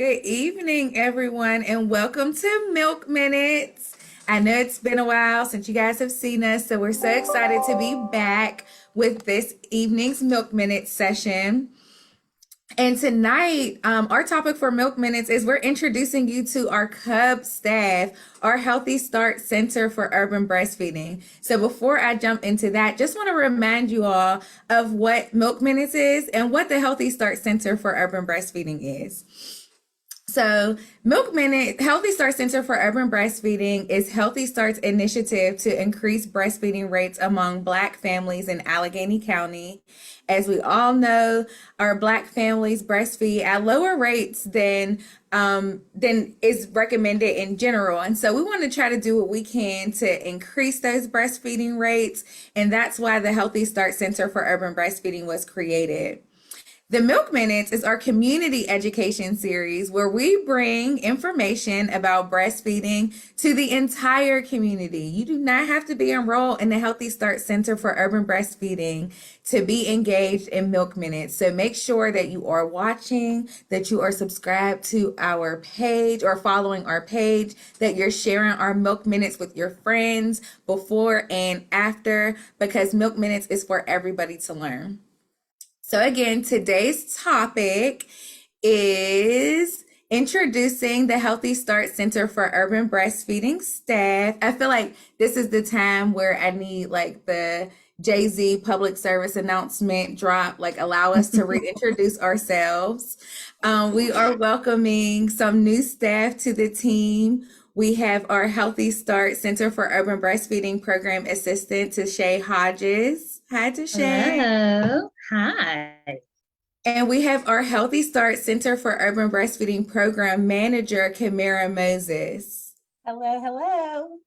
Good evening, everyone, and welcome to Milk Minutes. I know it's been a while since you guys have seen us, so we're so excited to be back with this evening's Milk Minutes session. And tonight, our topic for Milk Minutes is we're introducing you to our CUB staff, our Healthy Start Center for Urban Breastfeeding. So before I jump into that, just want to remind you all of what Milk Minutes is and what the Healthy Start Center for Urban Breastfeeding is. So, Milk Minute, Healthy Start Center for Urban Breastfeeding is Healthy Start's initiative to increase breastfeeding rates among Black families in Allegheny County. As we all know, our Black families breastfeed at lower rates than is recommended in general. And so we want to try to do what we can to increase those breastfeeding rates. And that's why the Healthy Start Center for Urban Breastfeeding was created. The Milk Minutes is our community education series where we bring information about breastfeeding to the entire community. You do not have to be enrolled in the Healthy Start Center for Urban Breastfeeding to be engaged in Milk Minutes. So make sure that you are watching, that you are subscribed to our page or following our page, that you're sharing our Milk Minutes with your friends before and after, because Milk Minutes is for everybody to learn. So again, today's topic is introducing the Healthy Start Center for Urban Breastfeeding staff. I feel like this is the time where I need like the Jay-Z public service announcement drop, like allow us to reintroduce ourselves. We are welcoming some new staff to the team. We have our Healthy Start Center for Urban Breastfeeding Program Assistant, Tige Hodges. Hi, Tige. Hello. Hi. And we have our Healthy Start Center for Urban Breastfeeding Program Manager, Kemarra Moses. Hello, hello.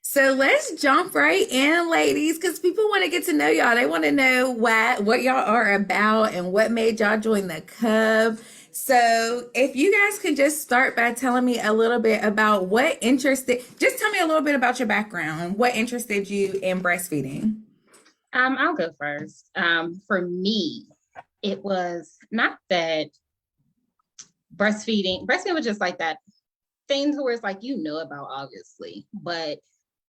So let's jump right in, ladies, because people want to get to know y'all. They want to know what y'all are about and what made y'all join the CUB. So if you guys can just start by telling me a little bit about just tell me a little bit about your background. What interested you in breastfeeding? I'll go first. For me, it was not that breastfeeding was just like that thing where it's like, about, obviously, but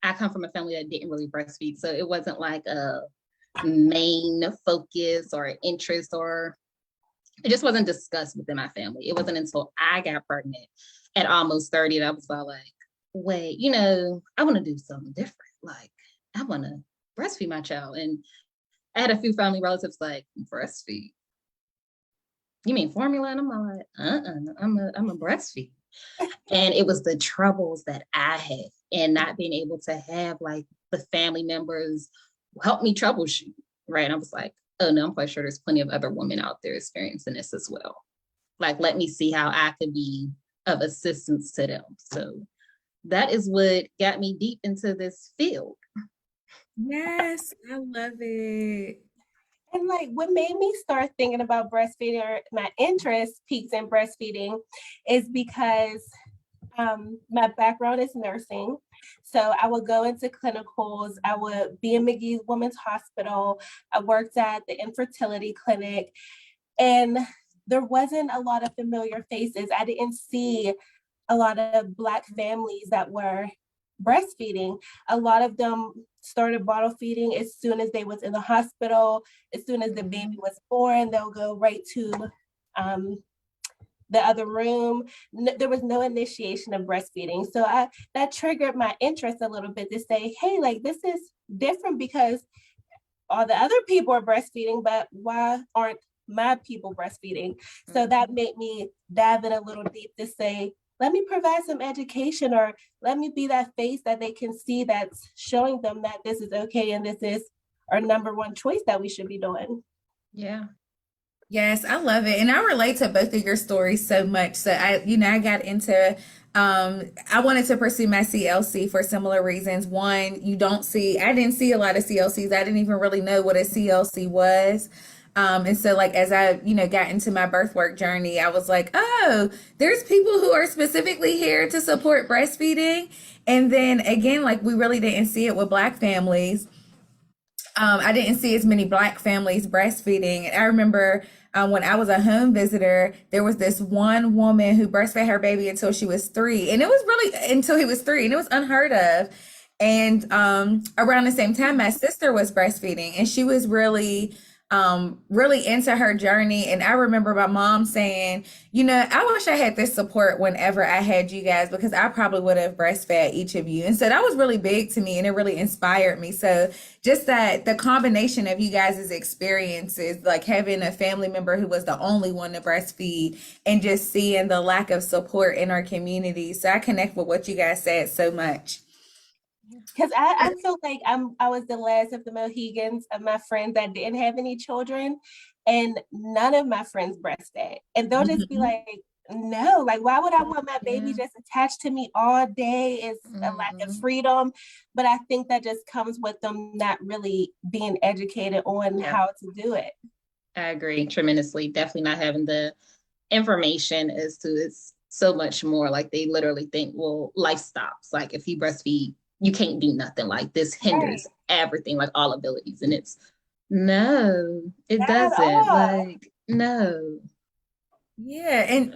I come from a family that didn't really breastfeed. So it wasn't like a main focus or interest, or it just wasn't discussed within my family. It wasn't until I got pregnant at almost 30 that I was like, wait, I want to do something different. Like, I want to breastfeed my child. And I had a few family relatives like, breastfeed? You mean formula? And I'm like, I'm a breastfeed. And it was the troubles that I had and not being able to have like the family members help me troubleshoot, right? And I was like, oh no, I'm quite sure there's plenty of other women out there experiencing this as well. Like, let me see how I could be of assistance to them. So that is what got me deep into this field. Yes, I love it. And like what made me start thinking about breastfeeding, or my interest peaks in breastfeeding, is because my background is nursing. So I would go into clinicals. I would be in McGee's Women's Hospital. I worked at the infertility clinic, and there wasn't a lot of familiar faces. I didn't see a lot of Black families that were breastfeeding. A lot of them started bottle feeding as soon as they was in the hospital. As soon as the baby was born, they'll go right to the other room. There was no initiation of breastfeeding. So that triggered my interest a little bit to say, hey, like this is different because all the other people are breastfeeding, but why aren't my people breastfeeding? So that made me dive in a little deep to say, let me provide some education, or let me be that face that they can see that's showing them that this is okay and this is our number one choice that we should be doing. Yeah. Yes, I love it. And I relate to both of your stories so much. So I got into I wanted to pursue my CLC for similar reasons. One, I didn't see a lot of CLCs. I didn't even really know what a CLC was. And so like, as I, got into my birth work journey, I was like, oh, there's people who are specifically here to support breastfeeding. And then again, like we really didn't see it with Black families. I didn't see as many Black families breastfeeding. And I remember when I was a home visitor, there was this one woman who breastfed her baby until she was 3. And it was really until he was 3, and it was unheard of. And around the same time, my sister was breastfeeding, and she was really into her journey. And I remember my mom saying, I wish I had this support whenever I had you guys, because I probably would have breastfed each of you. And so that was really big to me, and it really inspired me. So just that the combination of you guys' experiences, like having a family member who was the only one to breastfeed, and just seeing the lack of support in our community. So I connect with what you guys said so much. Because I feel like I was the last of the Mohegans of my friends that didn't have any children, and none of my friends breastfed. And they'll just be like, no, like, why would I want my baby just attached to me all day? It's a lack of freedom. But I think that just comes with them not really being educated on how to do it. I agree tremendously. Definitely not having the information as to it's so much more. Like, they literally think, well, life stops. Like, if you breastfeed, you can't do nothing. Like, this hinders everything, like all abilities. And it's no, it doesn't. Like, no. Yeah, and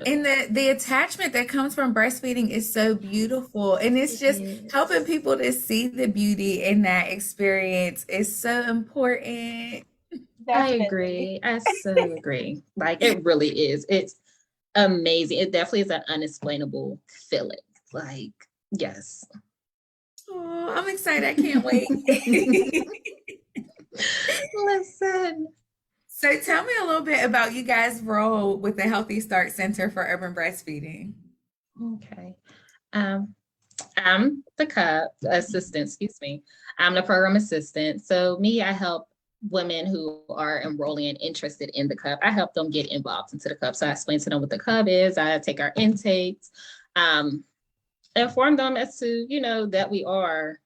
the attachment that comes from breastfeeding is so beautiful, and it's just helping people to see the beauty in that experience is so important. I agree. I so agree. Like, it really is. It's amazing. It definitely is an unexplainable feeling. Like, yes. Oh, I'm excited. I can't wait. Listen. So tell me a little bit about you guys' role with the Healthy Start Center for Urban Breastfeeding. Okay. I'm the CUB assistant, excuse me. I'm the program assistant. So me, I help women who are enrolling and interested in the CUB. I help them get involved into the CUB. So I explain to them what the CUB is. I take our intakes, inform them as to, that we are,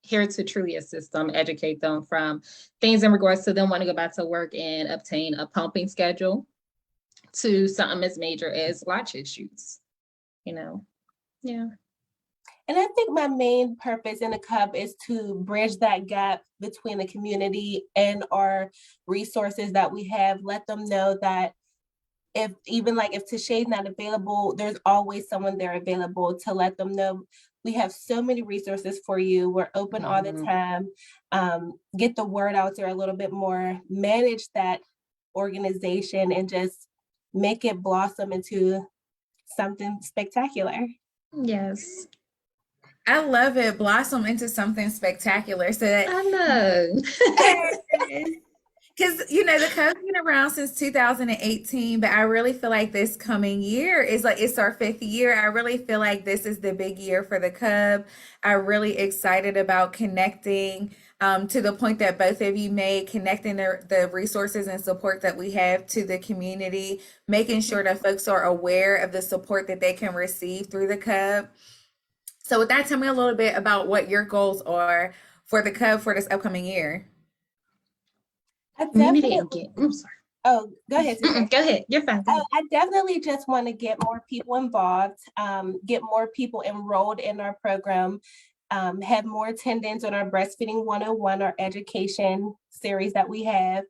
here to truly assist them, educate them from things in regards to them wanting to go back to work and obtain a pumping schedule, to something as major as latch issues, Yeah. And I think my main purpose in the CUB is to bridge that gap between the community and our resources that we have. Let them know that if Tige's not available, there's always someone there available to let them know we have so many resources for you. We're open all the time. Get the word out there a little bit more, manage that organization, and just make it blossom into something spectacular. Yes. I love it. Blossom into something spectacular. So that I know. because the CUB's been around since 2018, but I really feel like this coming year is like it's our 5th year. I really feel like this is the big year for the CUB. I'm really excited about connecting to the point that both of you made, connecting the resources and support that we have to the community, making sure that folks are aware of the support that they can receive through the CUB. So with that, tell me a little bit about what your goals are for the CUB for this upcoming year. Community engagement. I'm sorry. Oh, go ahead. Go ahead. You're fine. I definitely just want to get more people involved, get more people enrolled in our program, have more attendance on our Breastfeeding 101, our education series that we have.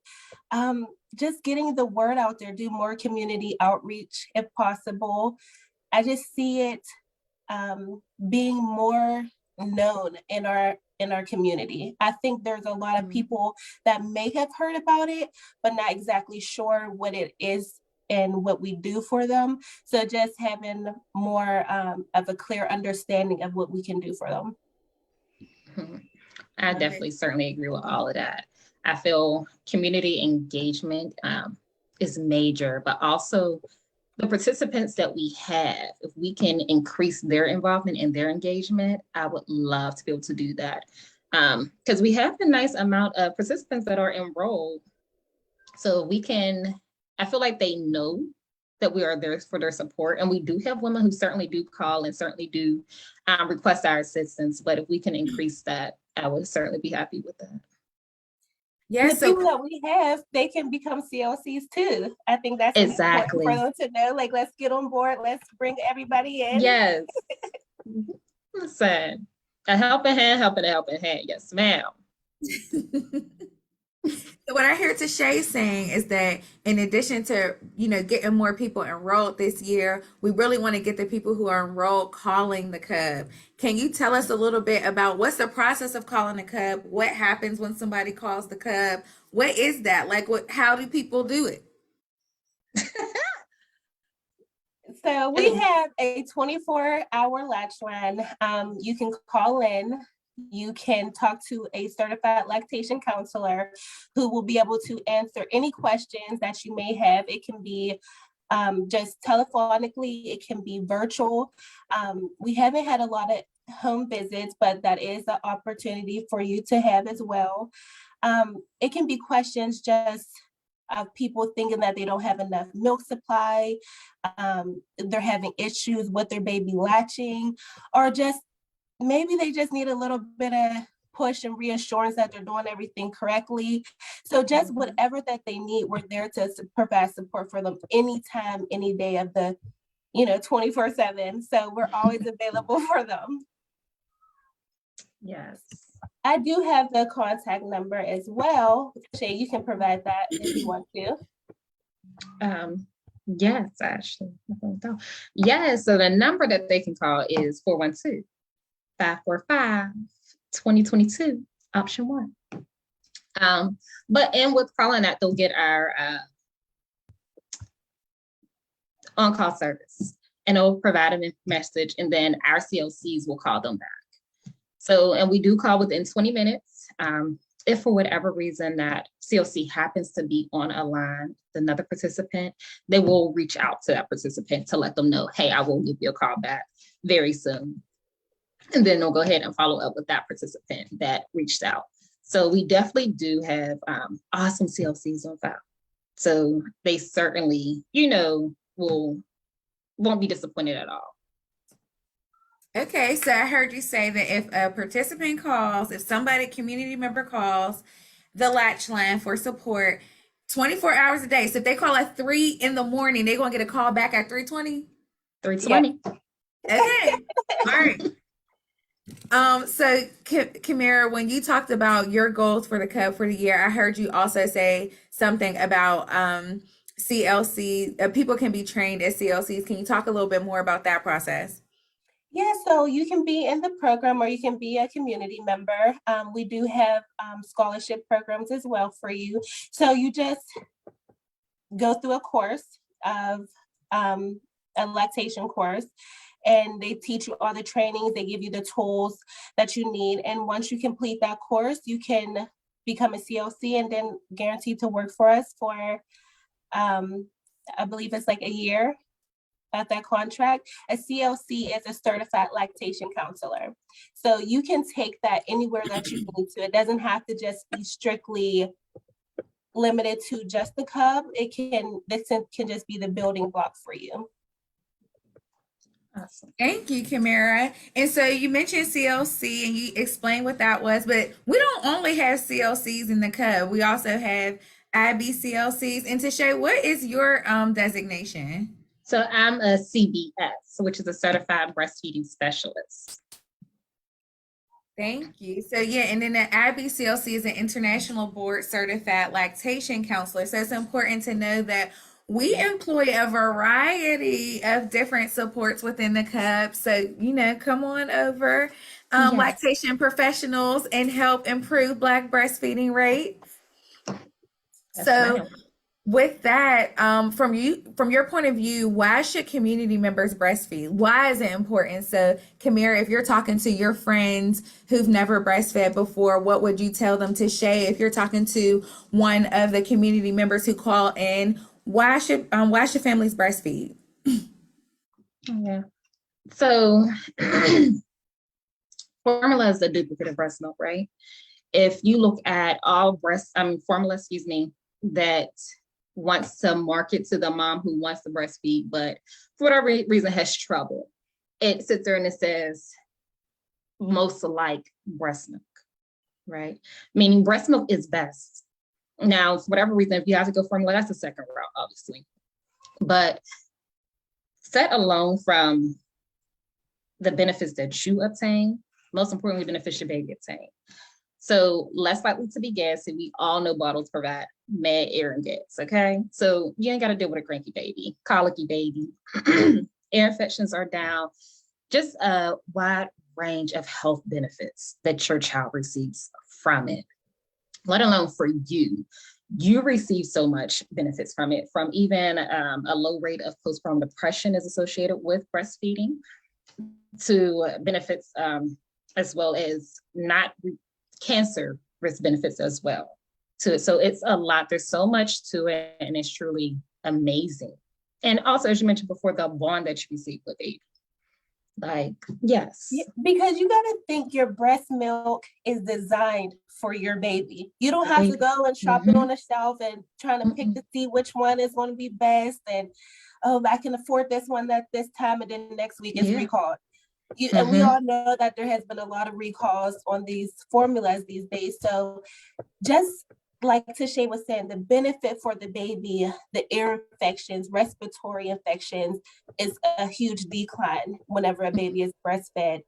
Just getting the word out there, do more community outreach if possible. I just see it being more known in our community. I think there's a lot of people that may have heard about it, but not exactly sure what it is and what we do for them. So just having more of a clear understanding of what we can do for them. I definitely certainly agree with all of that. I feel community engagement is major, but also the participants that we have, if we can increase their involvement and their engagement, I would love to be able to do that. Because we have a nice amount of participants that are enrolled. So I feel like they know that we are there for their support. And we do have women who certainly do call and certainly do request our assistance. But if we can increase that, I would certainly be happy with that. Yes, the people that we have, they can become CLCs too. I think that's important for them to know. Like, let's get on board. Let's bring everybody in. Yes. Listen, a helping hand, helping a helping hand. Yes, ma'am. So what I hear Tashay saying is that in addition to, getting more people enrolled this year, we really want to get the people who are enrolled calling the Cub. Can you tell us a little bit about what's the process of calling the Cub? What happens when somebody calls the Cub? What is that? Like how do people do it? So we have a 24-hour latch line. You can call in. You can talk to a certified lactation counselor who will be able to answer any questions that you may have. It can be just telephonically, it can be virtual. We haven't had a lot of home visits, but that is an opportunity for you to have as well. It can be questions just of people thinking that they don't have enough milk supply, they're having issues with their baby latching, or just maybe they just need a little bit of push and reassurance that they're doing everything correctly. So just whatever that they need, we're there to provide support for them anytime, any day of the, 24/7. So we're always available for them. Yes. I do have the contact number as well. Shay, you can provide that if you want to. Yes, actually. Yes, so the number that they can call is 412-545-2022, option 1. But with calling that, they'll get our on-call service, and it'll provide a message, and then our CLCs will call them back. So, and we do call within 20 minutes. If for whatever reason that CLC happens to be on a line with another participant, they will reach out to that participant to let them know, hey, I will give you a call back very soon. And then they'll go ahead and follow up with that participant that reached out. So we definitely do have awesome CLCs on file. So they certainly, won't be disappointed at all. Okay, so I heard you say that if a participant calls, if somebody, community member calls the latch line for support 24 hours a day. So if they call at 3 in the morning, they're going to get a call back at 3:20? 3:20. Yep. Okay. All right. So Kemarra, when you talked about your goals for the Cub for the year, I heard you also say something about CLC. People can be trained as CLCs. Can you talk a little bit more about that process? Yeah, so you can be in the program or you can be a community member. We do have scholarship programs as well for you. So you just go through a course of a lactation course, and they teach you all the trainings, they give you the tools that you need. And once you complete that course, you can become a CLC and then guaranteed to work for us for, I believe it's like a year at that contract. A CLC is a certified lactation counselor. So you can take that anywhere that you need to. It doesn't have to just be strictly limited to just the Cub. This can just be the building block for you. Awesome. Thank you, Kemarra. And so you mentioned CLC and you explained what that was, but we don't only have CLCs in the Cub. We also have IBCLCs. And Tige, what is your designation? So I'm a CBS, which is a certified breastfeeding specialist. Thank you. So yeah, and then the IBCLC is an international board certified lactation counselor. So it's important to know that we employ a variety of different supports within the Cub. So, come on over, Yes. lactation professionals, and help improve Black breastfeeding rates. Yes, So ma'am. with that, from your point of view, why should community members breastfeed? Why is it important? So, Kemarra, if you're talking to your friends who've never breastfed before, what would you tell them? Tige, if you're talking to one of the community members who call in, why should families breastfeed? Yeah. So formula is a duplicate of breast milk, right? If you look at all formula, that wants to market to the mom who wants to breastfeed, but for whatever reason has trouble, it sits there and it says most like breast milk, right? Meaning breast milk is best. Now, for whatever reason, if you have to go formula, that's the second route, obviously. But set alone from the benefits that you obtain, most importantly, benefits your baby obtain. So less likely to be gassy. We all know bottles provide mad air and gas, okay? So you ain't got to deal with a cranky baby, colicky baby. Air infections are down. Just a wide range of health benefits that your child receives from it, let alone for you. You receive so much benefits from it, from even a low rate of postpartum depression is associated with breastfeeding, to benefits as well as not cancer risk benefits as well to it. So it's a lot. There's so much to it, and it's truly amazing. And also, as you mentioned before, the bond that you receive with baby. Like, yes. Yeah, because you got to think your breast milk is designed for your baby. You don't have to go and shop it on the shelf and trying to pick to see which one is going to be best. And, oh, I can afford this one at this time, and then next week it's recalled. And we all know that there has been a lot of recalls on these formulas these days. So just like Tige was saying, the benefit for the baby, the ear infections, respiratory infections is a huge decline whenever a baby is breastfed.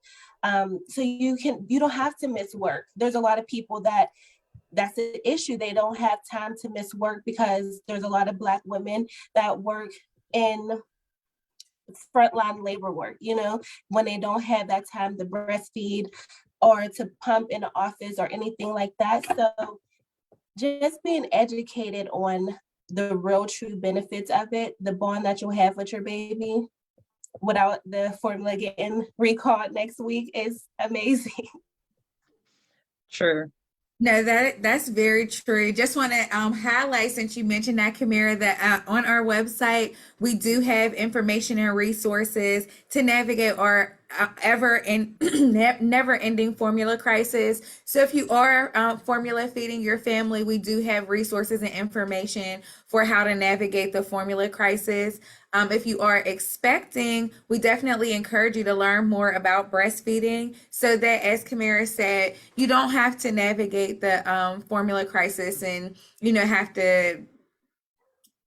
So you don't have to miss work. There's a lot of people that's an issue. They don't have time to miss work because there's a lot of Black women that work in frontline labor work, when they don't have that time to breastfeed or to pump in the office or anything like that. So just being educated on the real true benefits of it, the bond that you'll have with your baby without the formula getting recalled next week is amazing. True. No, that's very true. Just want to highlight, since you mentioned that, Kemarra, that on our website, we do have information and resources to navigate our never ending formula crisis. So if you are formula feeding your family, we do have resources and information for how to navigate the formula crisis. If you are expecting, we definitely encourage you to learn more about breastfeeding so that, as Kemarra said, you don't have to navigate the formula crisis and, have to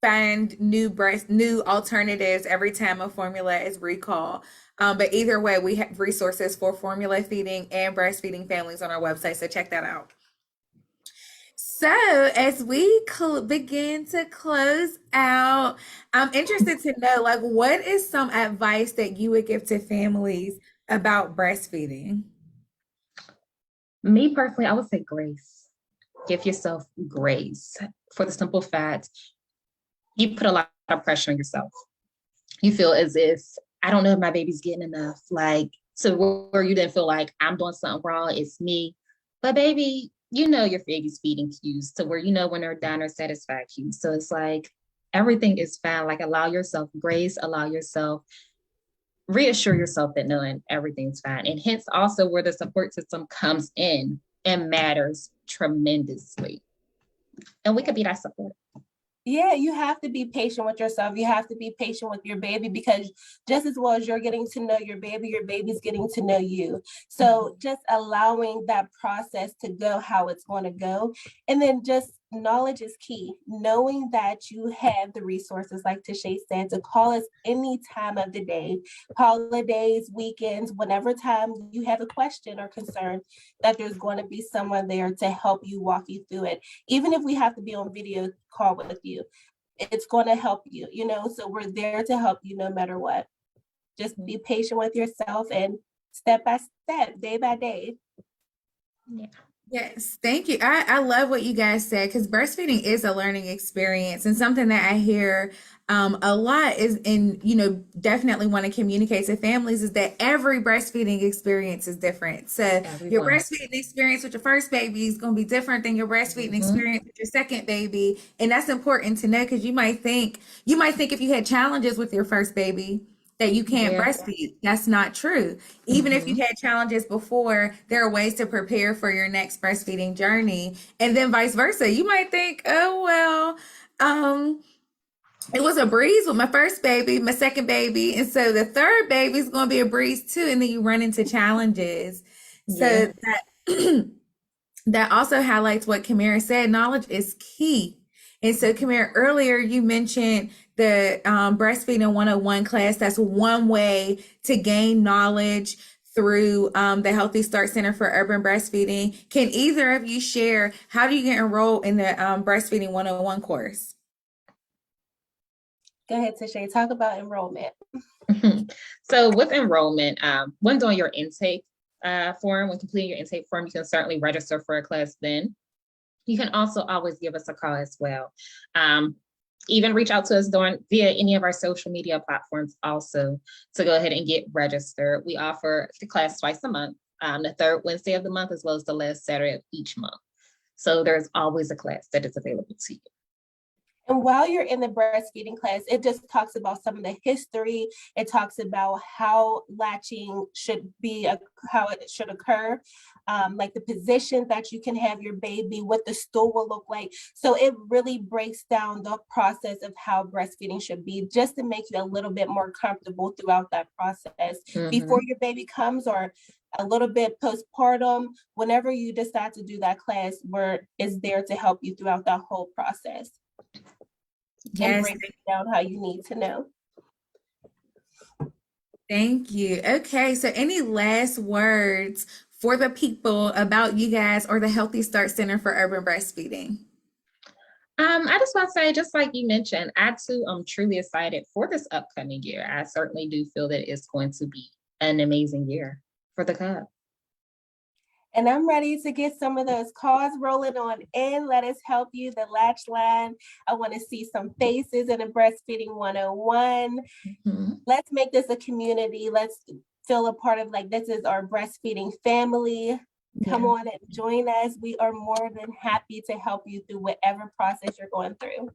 find new alternatives every time a formula is recalled. But either way, we have resources for formula feeding and breastfeeding families on our website, so check that out. So as we begin to close out, I'm interested to know, what is some advice that you would give to families about breastfeeding? Me personally, I would say grace. Give yourself grace, for the simple fact you put a lot of pressure on yourself. You feel as if, I don't know if my baby's getting enough, so where you didn't feel like I'm doing something wrong, it's me. But baby, your baby's feeding cues to where when they're done or satisfied cues. So it's like everything is fine. Allow yourself grace, reassure yourself that knowing everything's fine. And hence also where the support system comes in and matters tremendously. And we could be that support. Yeah, you have to be patient with yourself. You have to be patient with your baby, because just as well as you're getting to know your baby's getting to know you. So just allowing that process to go how it's going to go. And then just knowledge is key. Knowing that you have the resources, like Tige said, to call us any time of the day, holidays, weekends, whenever time you have a question or concern, that there's going to be someone there to help you, walk you through it. Even if we have to be on video call with you, it's going to help you, so we're there to help you no matter what. Just be patient with yourself and step by step, day by day. Yeah. Yes, thank you. I love what you guys said, because breastfeeding is a learning experience, and something that I hear a lot is, and definitely want to communicate to families, is that every breastfeeding experience is different. So your breastfeeding experience with your first baby is going to be different than your breastfeeding experience with your second baby, and that's important to know, because you might think if you had challenges with your first baby that you can't breastfeed. That's not true. Even if you had challenges before, there are ways to prepare for your next breastfeeding journey. And then vice versa. You might think, oh, well, it was a breeze with my first baby, my second baby, and so the third baby is going to be a breeze too. And then you run into challenges. So that also highlights what Kemarra said. Knowledge is key. And so, Kemarra, earlier you mentioned the Breastfeeding 101 class. That's one way to gain knowledge through the Healthy Start Center for Urban Breastfeeding. Can either of you share, how do you get enrolled in the Breastfeeding 101 course? Go ahead, Tige, talk about enrollment. So with enrollment, when doing your intake form, when completing your intake form, you can certainly register for a class then. You can also always give us a call as well. Even reach out to us via any of our social media platforms also to go ahead and get registered. We offer the class twice a month, the third Wednesday of the month, as well as the last Saturday of each month. So there's always a class that is available to you. And while you're in the breastfeeding class, it just talks about some of the history. It talks about how latching should be, how it should occur, like the position that you can have your baby, what the stool will look like. So it really breaks down the process of how breastfeeding should be, just to make you a little bit more comfortable throughout that process. Before your baby comes, or a little bit postpartum, whenever you decide to do that class, it's there to help you throughout that whole process. Yes. And break down how you need to know. Thank you. Okay, so any last words for the people about you guys or the Healthy Start Center for Urban Breastfeeding? I just want to say, just like you mentioned, I too am truly excited for this upcoming year. I certainly do feel that it's going to be an amazing year for the CUB. And I'm ready to get some of those calls rolling on in. Let us help you, the latch line. I want to see some faces in a Breastfeeding 101. Let's make this a community. Let's feel a part of, like, this is our breastfeeding family. Come on and join us. We are more than happy to help you through whatever process you're going through.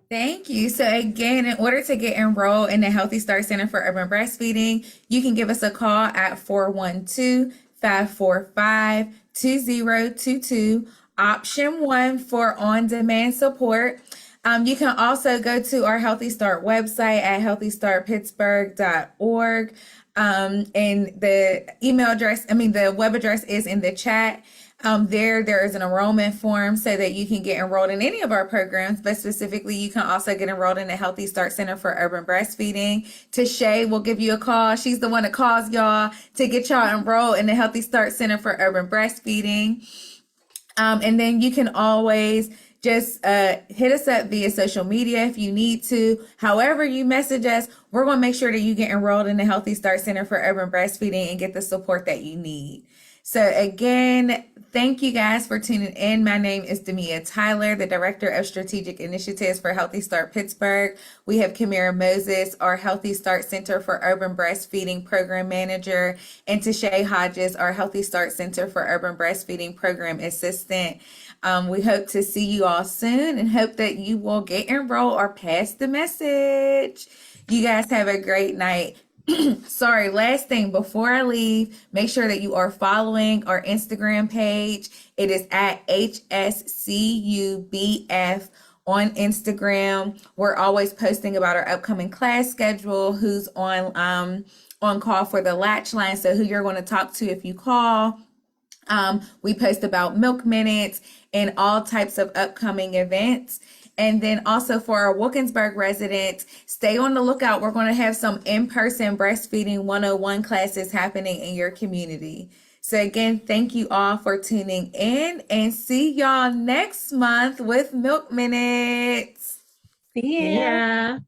Thank you. So again, in order to get enrolled in the Healthy Start Center for Urban Breastfeeding, you can give us a call at 412-545-2022, option 1 for on-demand support. You can also go to our Healthy Start website at healthystartpittsburgh.org. And the the web address is in the chat. There is an enrollment form so that you can get enrolled in any of our programs, but specifically you can also get enrolled in the Healthy Start Center for Urban Breastfeeding. Tige will give you a call. She's the one that calls y'all to get y'all enrolled in the Healthy Start Center for Urban Breastfeeding. And then you can always just hit us up via social media if you need to. However you message us, we're going to make sure that you get enrolled in the Healthy Start Center for Urban Breastfeeding and get the support that you need. So again, thank you guys for tuning in. My name is Demia Tyler, the Director of Strategic Initiatives for Healthy Start Pittsburgh. We have Kemarra Moses, our Healthy Start Center for Urban Breastfeeding Program Manager, and Tige Hodges, our Healthy Start Center for Urban Breastfeeding Program Assistant. We hope to see you all soon and hope that you will get enrolled or pass the message. You guys have a great night. Sorry, last thing before I leave, make sure that you are following our Instagram page. It is at HSCUBF on Instagram. We're always posting about our upcoming class schedule, who's on call for the latch line, so who you're going to talk to if you call. We post about milk minutes and all types of upcoming events. And then also for our Wilkinsburg residents, stay on the lookout. We're going to have some in-person breastfeeding 101 classes happening in your community. So again, thank you all for tuning in and see y'all next month with Milk Minutes. See ya. Yeah.